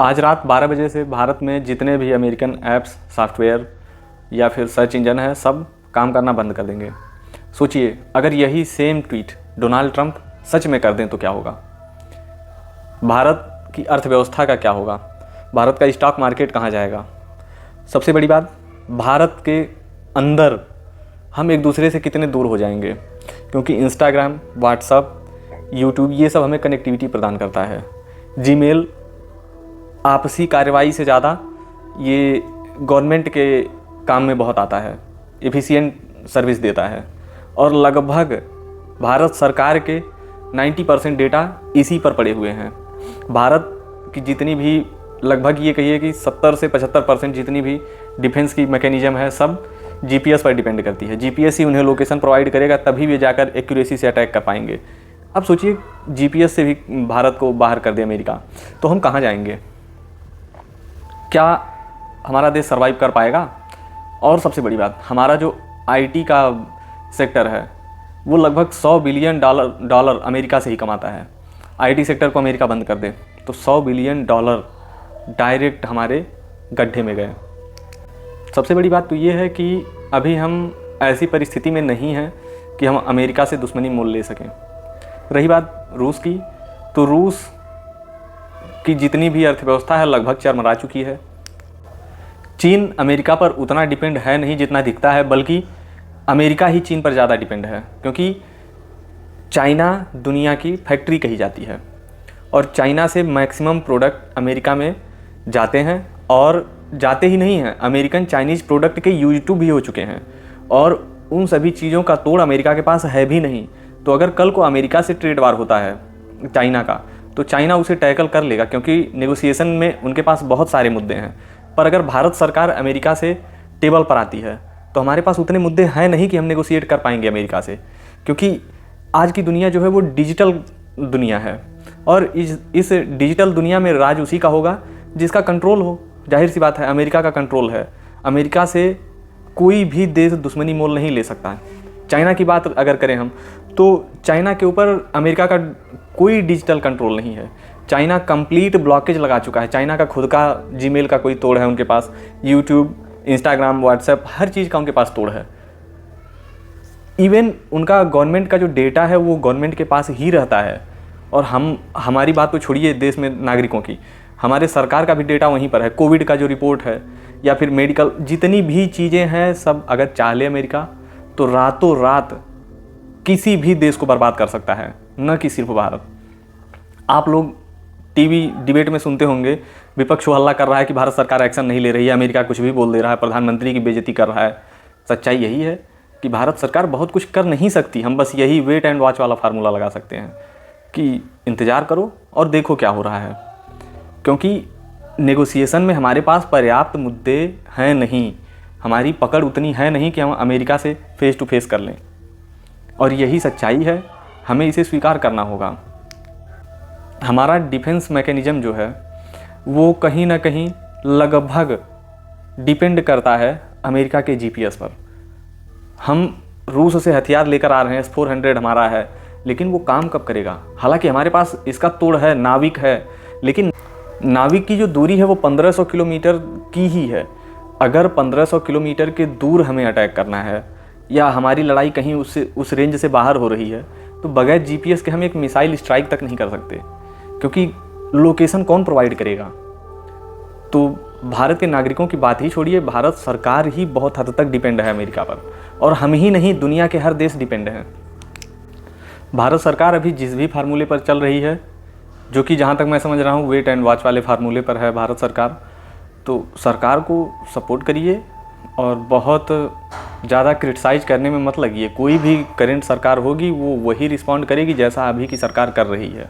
आज रात 12 बजे से भारत में जितने भी अमेरिकन ऐप्स, सॉफ्टवेयर या फिर सर्च इंजन है, सब काम करना बंद कर देंगे। सोचिए, अगर यही सेम ट्वीट डोनाल्ड ट्रंप सच में कर दें तो क्या होगा? भारत की अर्थव्यवस्था का क्या होगा? भारत का स्टॉक मार्केट कहाँ जाएगा? सबसे बड़ी बात, भारत के अंदर हम एक दूसरे से कितने दूर हो जाएंगे, क्योंकि इंस्टाग्राम, व्हाट्सअप, यूट्यूब ये सब हमें कनेक्टिविटी प्रदान करता है। जीमेल आपसी कार्रवाई से ज़्यादा ये गवर्नमेंट के काम में बहुत आता है, एफिशिएंट सर्विस देता है और लगभग भारत सरकार के 90% डेटा इसी पर पड़े हुए हैं। भारत की जितनी भी लगभग ये कहिए कि 70 से 75% जितनी भी डिफेंस की मैकेनिज्म है, सब जीपीएस पर डिपेंड करती है। जीपीएस ही उन्हें लोकेशन प्रोवाइड करेगा, तभी वे जाकर एक्यूरेसी से अटैक कर पाएंगे। अब सोचिए, जीपीएस से भी भारत को बाहर कर दे अमेरिका, तो हम कहाँ जाएंगे? क्या हमारा देश सर्वाइव कर पाएगा? और सबसे बड़ी बात, हमारा जो आईटी का सेक्टर है वो लगभग $100 बिलियन अमेरिका से ही कमाता है। आईटी सेक्टर को अमेरिका बंद कर दे तो $100 बिलियन डायरेक्ट हमारे गड्ढे में गए। सबसे बड़ी बात तो ये है कि अभी हम ऐसी परिस्थिति में नहीं हैं कि हम अमेरिका से दुश्मनी मोल ले सकें। रही बात रूस की, तो रूस की जितनी भी अर्थव्यवस्था है लगभग चरमरा चुकी है। चीन अमेरिका पर उतना डिपेंड है नहीं जितना दिखता है, बल्कि अमेरिका ही चीन पर ज़्यादा डिपेंड है, क्योंकि चाइना दुनिया की फैक्ट्री कही जाती है और चाइना से मैक्सिमम प्रोडक्ट अमेरिका में जाते हैं और जाते ही नहीं हैं, अमेरिकन चाइनीज़ प्रोडक्ट के यूज टू भी हो चुके हैं और उन सभी चीज़ों का तोड़ अमेरिका के पास है भी नहीं। तो अगर कल को अमेरिका से ट्रेड वार होता है चाइना का, तो चाइना उसे टैकल कर लेगा, क्योंकि नेगोशिएशन में उनके पास बहुत सारे मुद्दे हैं। पर अगर भारत सरकार अमेरिका से टेबल पर आती है तो हमारे पास उतने मुद्दे हैं नहीं कि हम नेगोशिएट कर पाएंगे अमेरिका से, क्योंकि आज की दुनिया जो है वो डिजिटल दुनिया है और इस डिजिटल दुनिया में राज उसी का होगा जिसका कंट्रोल हो। जाहिर सी बात है, अमेरिका का कंट्रोल है। अमेरिका से कोई भी देश दुश्मनी मोल नहीं ले सकता है। चाइना की बात अगर करें हम, तो चाइना के ऊपर अमेरिका का कोई डिजिटल कंट्रोल नहीं है। चाइना कंप्लीट ब्लॉकेज लगा चुका है। चाइना का खुद का जीमेल का कोई तोड़ है उनके पास, यूट्यूब, इंस्टाग्राम, व्हाट्सएप, हर चीज़ का उनके पास तोड़ है। इवन उनका गवर्नमेंट का जो डेटा है वो गवर्नमेंट के पास ही रहता है और हमारी बात तो छोड़िए देश में नागरिकों की, हमारे सरकार का भी डेटा वहीं पर है। कोविड का जो रिपोर्ट है या फिर मेडिकल जितनी भी चीज़ें हैं, सब अगर चाह ले अमेरिका तो रातों रात किसी भी देश को बर्बाद कर सकता है, न कि सिर्फ भारत। आप लोग टीवी डिबेट में सुनते होंगे, विपक्ष हल्ला कर रहा है कि भारत सरकार एक्शन नहीं ले रही है, अमेरिका कुछ भी बोल दे रहा है, प्रधानमंत्री की बेइज्जती कर रहा है। सच्चाई यही है कि भारत सरकार बहुत कुछ कर नहीं सकती। हम बस यही वेट एंड वॉच वाला फार्मूला लगा सकते हैं कि इंतज़ार करो और देखो क्या हो रहा है, क्योंकि नेगोशिएशन में हमारे पास पर्याप्त मुद्दे हैं नहीं, हमारी पकड़ उतनी है नहीं कि हम अमेरिका से फेस टू फेस कर लें। और यही सच्चाई है, हमें इसे स्वीकार करना होगा। हमारा डिफेंस मैकेनिज्म जो है वो कहीं ना कहीं लगभग डिपेंड करता है अमेरिका के जीपीएस पर। हम रूस से हथियार लेकर आ रहे हैं, S-400 हमारा है, लेकिन वो काम कब करेगा? हालांकि हमारे पास इसका तोड़ है, नाविक है, लेकिन नाविक की जो दूरी है वो 1500 किलोमीटर की ही है। अगर 1500 किलोमीटर के दूर हमें अटैक करना है या हमारी लड़ाई कहीं उस रेंज से बाहर हो रही है, तो बगैर जीपीएस के हम एक मिसाइल स्ट्राइक तक नहीं कर सकते, क्योंकि लोकेशन कौन प्रोवाइड करेगा? तो भारत के नागरिकों की बात ही छोड़िए, भारत सरकार ही बहुत हद तक डिपेंड है अमेरिका पर, और हम ही नहीं, दुनिया के हर देश डिपेंड हैं। भारत सरकार अभी जिस भी फार्मूले पर चल रही है, जो कि जहाँ तक मैं समझ रहा हूँ वेट एंड वॉच वाले फार्मूले पर है भारत सरकार, तो सरकार को सपोर्ट करिए और बहुत ज़्यादा क्रिटिसाइज करने में मत लगिए। कोई भी करेंट सरकार होगी वो वही रिस्पॉन्ड करेगी जैसा अभी की सरकार कर रही है।